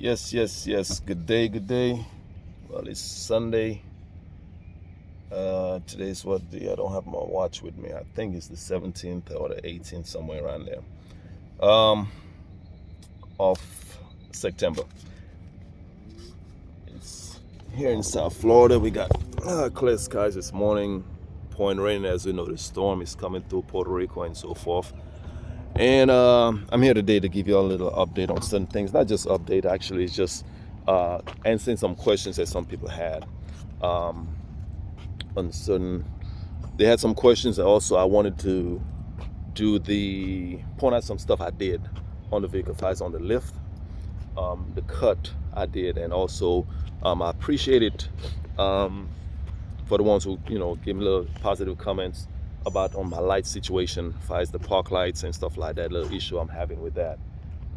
Yes. Good day. Well, it's Sunday. Today's what day? I don't have my watch with me. I think it's the 17th or the 18th, somewhere around there. Um, of September. It's here in South Florida. We got clear skies this morning, pouring rain. As we know, the storm is coming through Puerto Rico and so forth. And I'm here today to give you a little update on certain things. Not just update, actually, it's just answering some questions that some people had. On certain, they had some questions, and also I wanted to point out some stuff I did on the vehicle, files on the lift, the cut I did, and also I appreciate it for the ones who give me little positive comments about on my light situation, as the park lights and stuff like that. Little issue I'm having with that.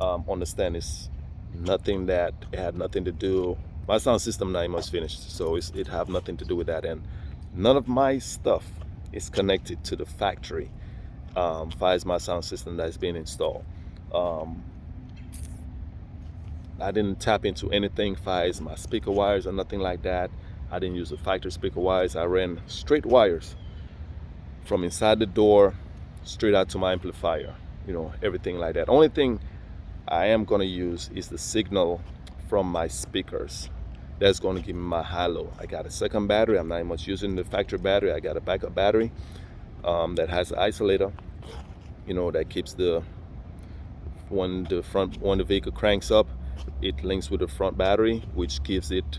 Understand it's nothing that it had nothing to do. My sound system now must finished, so it have nothing to do with that, and none of my stuff is connected to the factory. As my sound system that's being installed. I didn't tap into anything as my speaker wires or nothing like that. I didn't use the factory speaker wires. I ran straight wires from inside the door straight out to my amplifier, everything like that. Only thing I am going to use is the signal from my speakers. That's going to give me my high-low. I got a second battery. I'm not much using the factory battery. I got a backup battery that has an isolator, that keeps when the vehicle cranks up, it links with the front battery, which gives it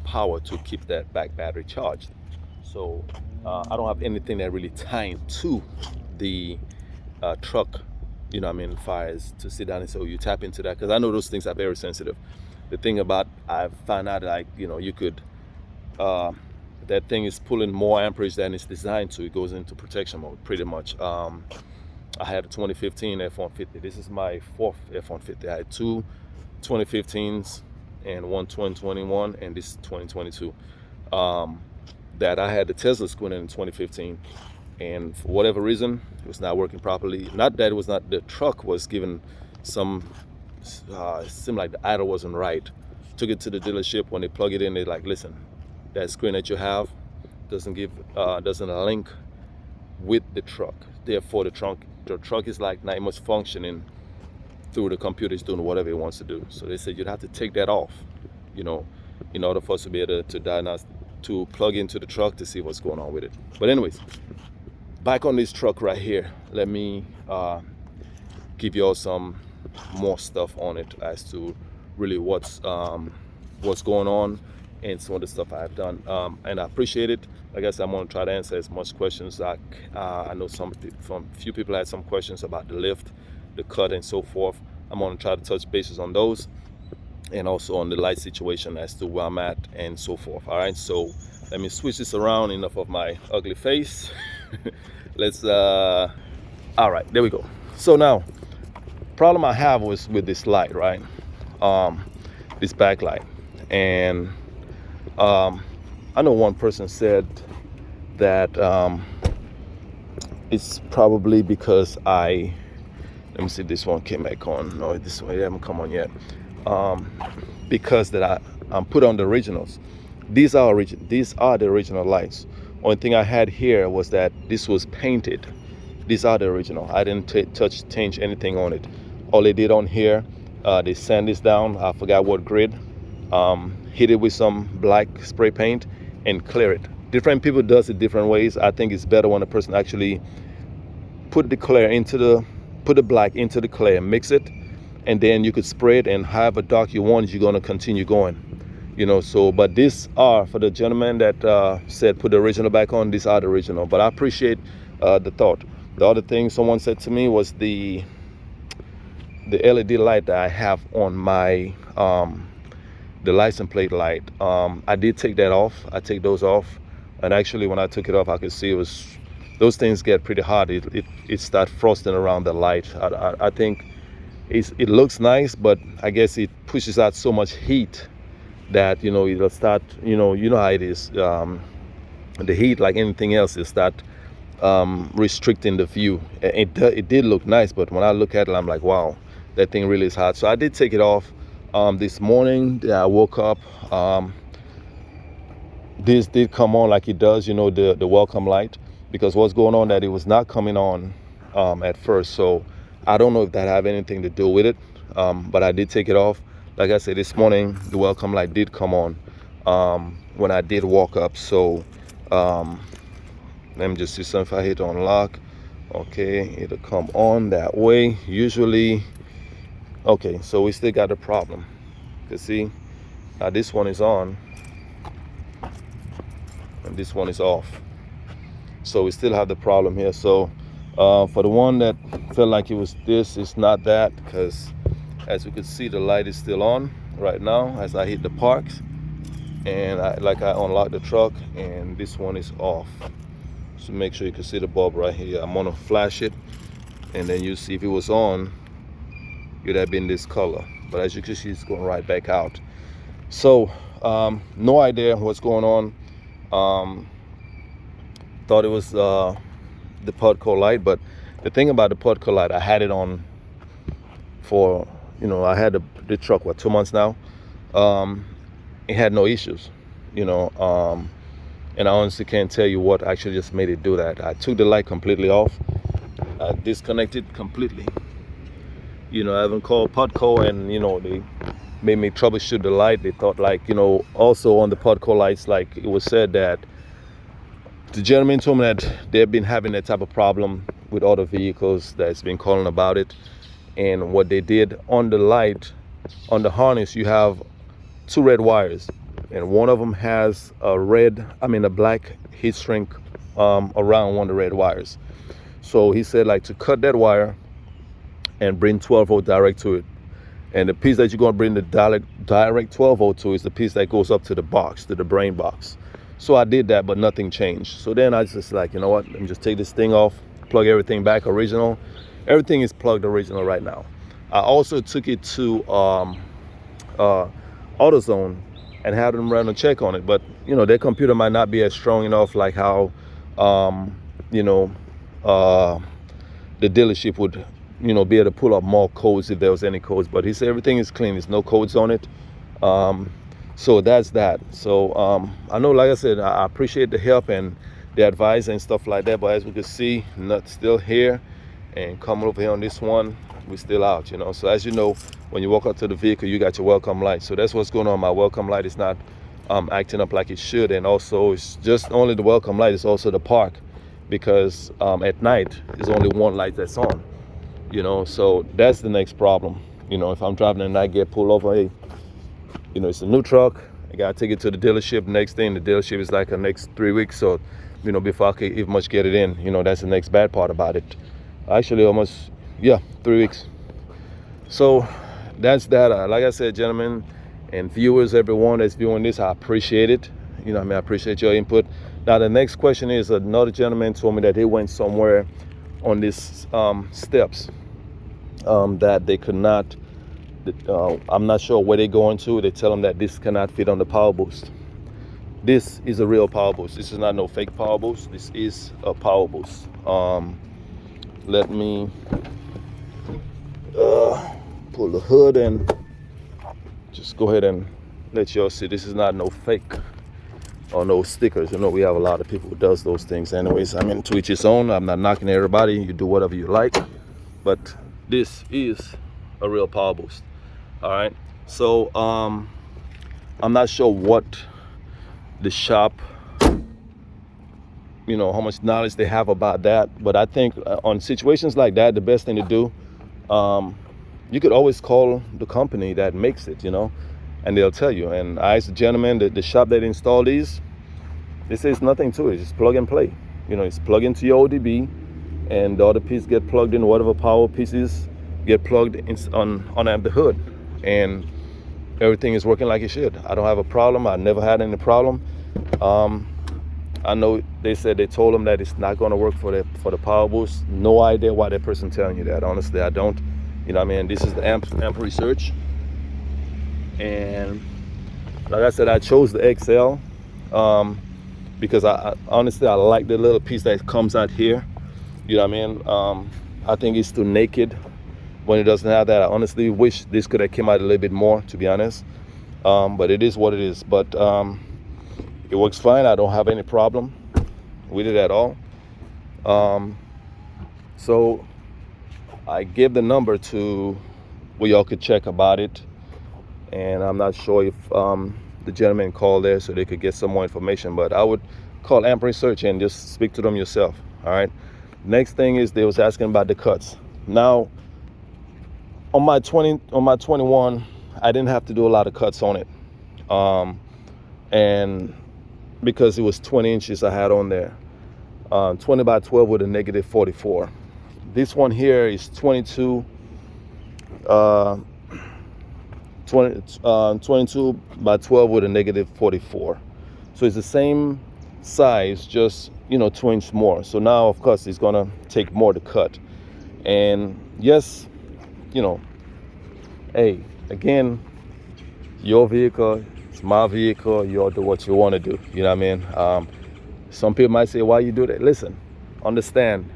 power to keep that back battery charged. So I don't have anything that really tied to the truck, fires to sit down and say, you tap into that, because I know those things are very sensitive. The thing about, I found out, like, you could, that thing is pulling more amperage than it's designed to. It goes into protection mode pretty much. I had a 2015 F150. This is my fourth F150. I had two 2015s and one 2021, and this 2022. That I had the Tesla screen in 2015, and for whatever reason, it was not working properly. Not that it was not, the truck was given some, it seemed like the idle wasn't right. Took it to the dealership. When they plug it in, they're like, listen, that screen that you have doesn't link with the truck. Therefore, the truck is like not much functioning through the computer. It's doing whatever it wants to do. So they said you'd have to take that off, in order for us to be able to diagnose, to plug into the truck to see what's going on with it. But anyways, back on this truck right here, let me give you all some more stuff on it as to really what's going on and some of the stuff I've done. And I appreciate it. Like I said, I'm going to try to answer as much questions. I know few people had some questions about the lift, the cut, and so forth. I'm going to try to touch bases on those, and also on the light situation as to where I'm at and so forth. All right, so let me switch this around. Enough of my ugly face. Let's all right, there we go. So now, problem I have was with this light, right? This backlight. And I know one person said that it's probably because let me see, this one came back on. No, this one, it haven't come on yet. Because that I'm put on the originals. These are the original lights. Only thing I had here was that this was painted. These are the original. I didn't change anything on it. All they did on here, they sand this down. I forgot what grade. Hit it with some black spray paint and clear it. Different people does it different ways. I think it's better when a person actually put the black into the clear, mix it, and then you could spray it, and however dark you want, you're going to continue going. So, but these are, for the gentleman that said put the original back on, these are the original. But I appreciate the thought. The other thing someone said to me was the LED light that I have on my the license plate light. I did take that off. I take those off, and actually when I took it off, I could see those things get pretty hot. It start frosting around the light. I think it looks nice, but I guess it pushes out so much heat that it'll start, how it is, the heat, like anything else, is start restricting the view. It did look nice, but when I look at it, I'm like, wow, that thing really is hot. So I did take it off. This morning I woke up, this did come on like it does, you know, the welcome light, because what's going on that it was not coming on at first. So I don't know if that have anything to do with it, but I did take it off. Like I said, this morning the welcome light did come on when I did walk up. So let me just see something. If I hit unlock, okay, it'll come on that way usually. Okay, so we still got a problem. You see, now this one is on and this one is off, so we still have the problem here. So for the one that felt like it was this, it's not that, because as you can see the light is still on right now as I hit the parks, and I unlock the truck, and this one is off. So make sure you can see the bulb right here. I'm gonna flash it, and then you see if it was on, it would have been this color, but as you can see it's going right back out. So no idea what's going on. Thought it was the Podco light, but the thing about the Podco light, I had it on for, you know, I had the truck 2 months now. It had no issues, you know, and I honestly can't tell you what actually just made it do that. I took the light completely off, I disconnected completely. You know, I haven't called Podco, and you know, they made me troubleshoot the light. They thought, like, you know, also on the Podco lights, like it was said that the gentleman told me that they've been having that type of problem with other vehicles that's been calling about it. And what they did on the light, on the harness, you have 2 red wires, and one of them has a black heat shrink around one of the red wires. So he said, like, to cut that wire and bring 12 volt direct to it, and the piece that you're going to bring the direct 12 volt to is the piece that goes up to the box, to the brain box. So I did that, but nothing changed. So then I just like, you know what, let me just take this thing off, plug everything back original. Everything is plugged original right now. I also took it to AutoZone and had them run a check on it, but you know, their computer might not be as strong enough, like how you know, the dealership would, you know, be able to pull up more codes if there was any codes. But he said everything is clean, there's no codes on it. So that's that. So I know, like I said, I appreciate the help and the advice and stuff like that, but as we can see, nuts still here, and coming over here on this one, we're still out, you know. So as you know, when you walk up to the vehicle, you got your welcome light. So that's what's going on. My welcome light is not acting up like it should, and also it's just only the welcome light, it's also the park, because at night there's only one light that's on, you know. So that's the next problem. You know, if I'm driving and I get pulled over, hey, you know, it's a new truck, I gotta take it to the dealership. Next thing, the dealership is like the next 3 weeks. So, you know, before I can even much get it in, you know, that's the next bad part about it. Actually, almost, yeah, 3 weeks. So that's that. Like I said, gentlemen and viewers, everyone that's viewing this, I appreciate it. You know what I mean? I appreciate your input. Now, the next question is, another gentleman told me that they went somewhere on these steps that they could not, I'm not sure where they're going to. They tell them that this cannot fit on the Powerboost. This is a real Powerboost. This is not no fake Powerboost. This is a Powerboost. Let me pull the hood and just go ahead and let y'all see. This is not no fake or no stickers. You know, we have a lot of people who does those things anyways. I mean, to each his own. I'm not knocking everybody. You do whatever you like, but this is a real Powerboost. All right, so I'm not sure what the shop, you know, how much knowledge they have about that, but I think on situations like that, the best thing to do, you could always call the company that makes it, you know, and they'll tell you. And I asked the gentleman, the shop that installed these, they say it's nothing to it, just plug and play. You know, it's plug into your ODB, and the other piece get plugged in, whatever power pieces get plugged in on the hood, and everything is working like it should. I don't have a problem. I never had any problem. I know they said they told them that it's not going to work for the Powerboost. No idea why that person telling you that. Honestly, I don't. You know what I mean? This is the amp research, and like I said, I chose the XL because I honestly, I like the little piece that comes out here. You know what I mean? I think it's too naked when it doesn't have that. I honestly wish this could have came out a little bit more, to be honest. But it is what it is. But it works fine. I don't have any problem with it at all. So I gave the number to where y'all could check about it, and I'm not sure if the gentleman called there so they could get some more information, but I would call Amp Research and just speak to them yourself. All right. Next thing is they was asking about the cuts. Now on my 21, I didn't have to do a lot of cuts on it, and because it was 20 inches I had on there, 20 by 12 with a negative 44. This one here is 22 by 12 with a negative 44. So it's the same size, just 2 inches more. So now of course it's gonna take more to cut. And yes, hey, again, your vehicle, it's my vehicle, you'll do what you want to do. You know what I mean? Some people might say, why you do that? Listen, understand,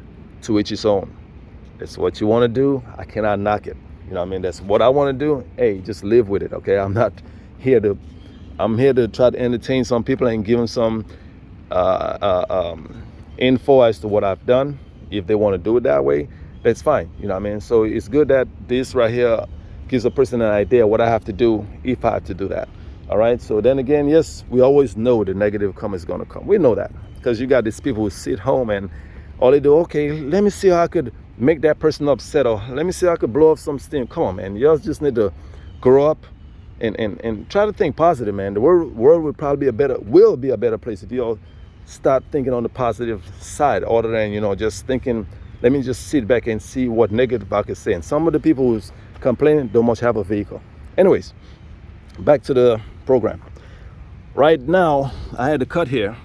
to each his own. It's what you want to do. I cannot knock it. You know what I mean? That's what I want to do. Hey, just live with it, okay? I'm here to try to entertain some people and give them some info as to what I've done. If they want to do it that way, that's fine. You know what I mean? So it's good that this right here gives a person an idea what I have to do if I have to do that. All right. So then again, yes, we always know the negative comment is going to come. We know that because you got these people who sit home and all they do, okay, let me see how I could make that person upset, or let me see how I could blow off some steam. Come on, man. Y'all just need to grow up and try to think positive, man. The world would probably will be a better place if you all start thinking on the positive side, other than, just thinking, let me just sit back and see what negative I could say. And some of the people who's complaining don't much have a vehicle. Anyways, back to the program. Right now, I had to cut here,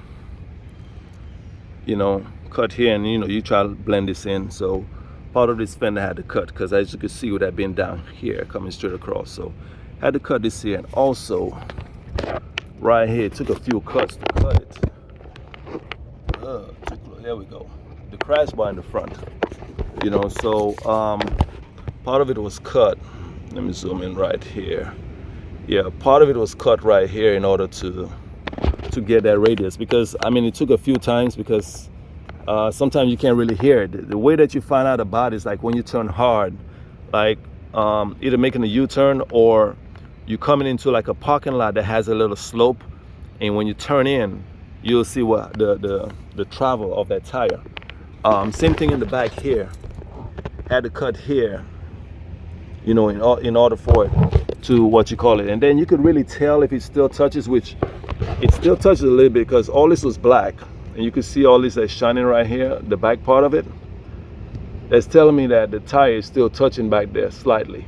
cut here, and you try to blend this in. So part of this fender had to cut, because as you can see with that being down here coming straight across, so I had to cut this here. And also right here, it took a few cuts to cut it. There we go, the crash bar in the front, so part of it was cut. Let me zoom in right here. Yeah, part of it was cut right here in order to get that radius, because it took a few times, because sometimes you can't really hear it. The way that you find out about it is like when you turn hard, like either making a U-turn or you coming into like a parking lot that has a little slope, and when you turn in, you'll see what the travel of that tire. Same thing in the back here. Had to cut here, in order for it to and then you could really tell if it still touches, which it still touches a little bit, because all this was black, and you can see all this that's shining right here, the back part of it. That's telling me that the tire is still touching back there slightly,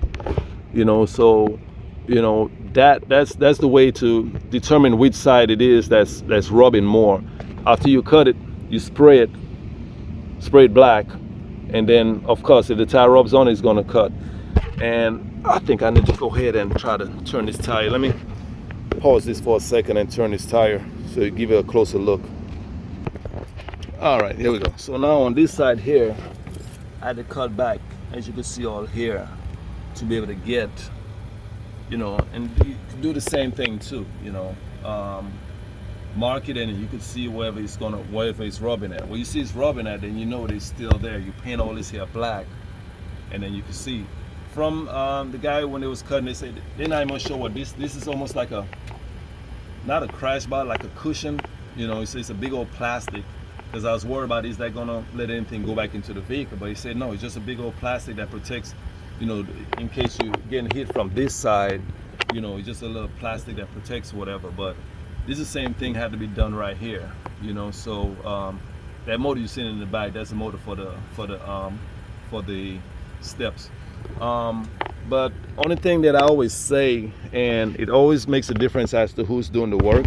so that's the way to determine which side it is that's rubbing more. After you cut it, you spray it black, and then of course if the tire rubs on, it's going to cut. And I think I need to go ahead and try to turn this tire. Let me pause this for a second and turn this tire so you give it a closer look. All right, here we go. So now on this side here, I had to cut back, as you can see all here, to be able to get, and you can do the same thing too, mark it, and you can see wherever it's rubbing at. When you see it's rubbing at, then you know it's still there. You paint all this here black, and then you can see. From the guy, when they was cutting, they said they're not even sure what this is. Almost like not a crash bar, like a cushion. It's a big old plastic. Because I was worried about, is that gonna let anything go back into the vehicle? But he said no, it's just a big old plastic that protects, in case you're getting hit from this side, it's just a little plastic that protects whatever. But this is the same thing had to be done right here, so that motor you see in the back, that's the motor for the steps. But only thing that I always say, and it always makes a difference as to who's doing the work,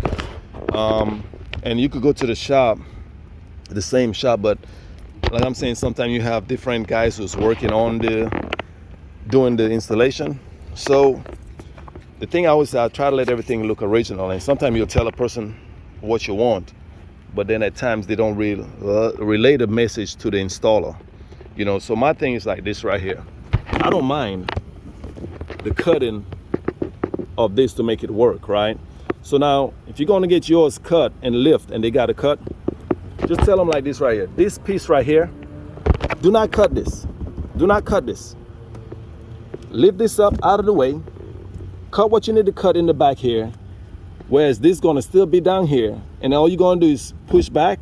and you could go to the shop, the same shop, but like I'm saying, sometimes you have different guys who's working on doing the installation. So the thing I always say, I try to let everything look original, and sometimes you'll tell a person what you want, but then at times they don't relay the message to the installer, so my thing is like this right here. I don't mind the cutting of this to make it work, right? So now, if you're gonna get yours cut and lift and they got to cut, just tell them like this right here. This piece right here, do not cut this. Do not cut this. Lift this up out of the way. Cut what you need to cut in the back here. Whereas this is gonna still be down here. And all you're gonna do is push back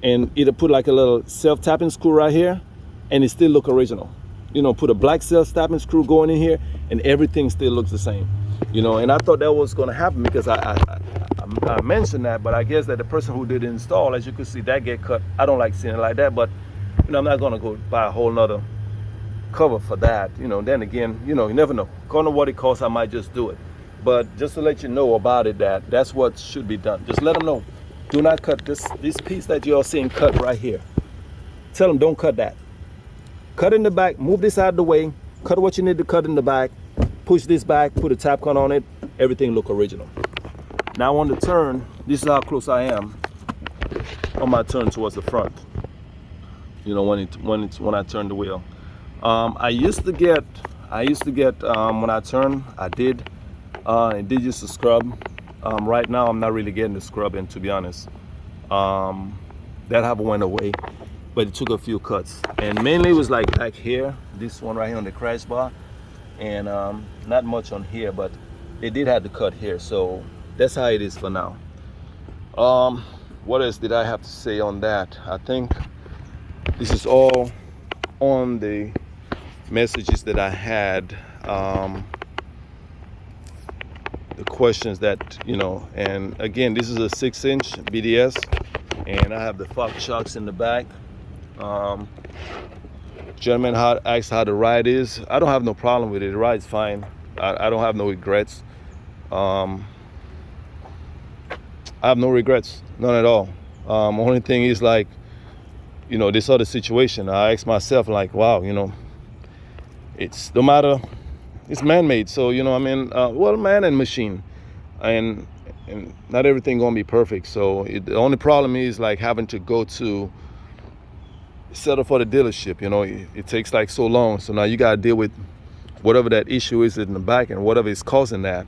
and either put like a little self-tapping screw right here and it still look original. You know, put a black self-tapping screw going in here and everything still looks the same. You know, and I thought that was gonna happen because I mentioned that, but I guess that the person who did the install, as you can see, that get cut. I don't like seeing it like that, but you know, I'm not gonna go buy a whole nother cover for that. You know, then again, you know, you never know. According to what it costs, I might just do it. But just to let you know about it, that's what should be done. Just let them know. Do not cut this piece that you're seeing cut right here. Tell them don't cut that. Cut in the back, move this out of the way, cut what you need to cut in the back, push this back, put a tap gun on it, everything look original. Now on the turn, this is how close I am on my turn towards the front. You know, when I turn the wheel. I used to get when I turn, I did use the scrub. Right now I'm not really getting the scrubbing, to be honest. That haven't went away, but it took a few cuts, and mainly it was like back here, this one right here on the crash bar, and not much on here, but they did have to cut here, so that's how it is for now. What else did I have to say on that? I think this is all on the messages that I had, the questions that, you know, and again, this is a 6-inch BDS, and I have the Fox shocks in the back. Gentleman asked how the ride is. I don't have no problem with it. The ride's fine. I don't have no regrets. I have no regrets, none at all. Only thing is, like, you know, this other situation, I asked myself, like, wow, you know, it's no matter, it's man-made, so, you know, I mean, well, man and machine, and not everything gonna be perfect. So the only problem is like having to go to settle for the dealership. You know, it takes like so long. So now you gotta deal with whatever that issue is in the back and whatever is causing that,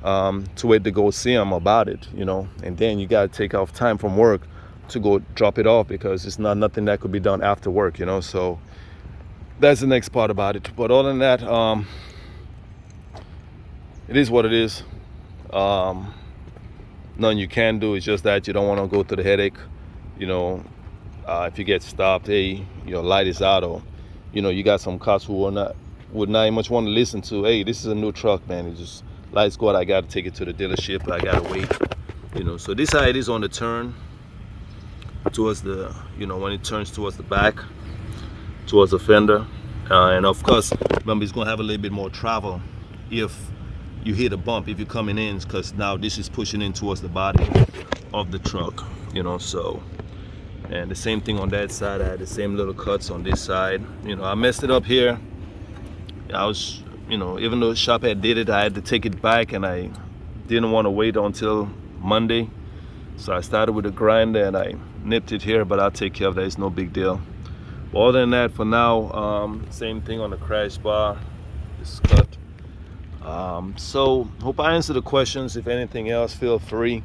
to wait to go see them about it. You know, and then you gotta take off time from work to go drop it off because it's not nothing that could be done after work. You know, so that's the next part about it. But other than that, it is what it is. Nothing you can do. It's just that you don't want to go through the headache. You know, if you get stopped, hey, your light is out, or you know, you got some cops who would not even much want to listen to. Hey, this is a new truck, man. It just lights go out. I got to take it to the dealership. I got to wait. You know, so this is how it is on the turn towards the, you know, when it turns towards the back, towards the fender, and of course, remember, it's gonna have a little bit more travel if you hit a bump, if you're coming in, because now this is pushing in towards the body of the truck, you know. So, and the same thing on that side. I had the same little cuts on this side. You know, I messed it up here. I was, you know, even though the shop had did it, I had to take it back, and I didn't want to wait until Monday. So I started with a grinder and I nipped it here, but I'll take care of that. It's no big deal. But other than that, for now, same thing on the crash bar. It's cut. So hope I answered the questions. If anything else, feel free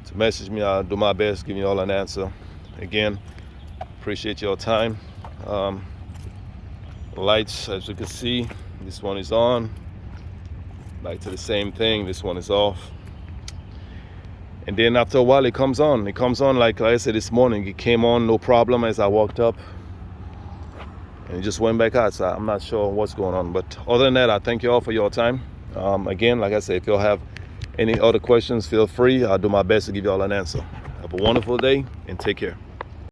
to message me. I'll do my best, give you all an answer. Again, appreciate your time. Lights, as you can see, this one is on. Back to the same thing, this one is off. And then after a while it comes on. It comes on like I said this morning. It came on no problem as I walked up, and it just went back out. So I'm not sure what's going on. But other than that, I thank you all for your time. Again, like I said, if you'll have any other questions, feel free. I'll do my best to give you all an answer. Have a wonderful day and take care.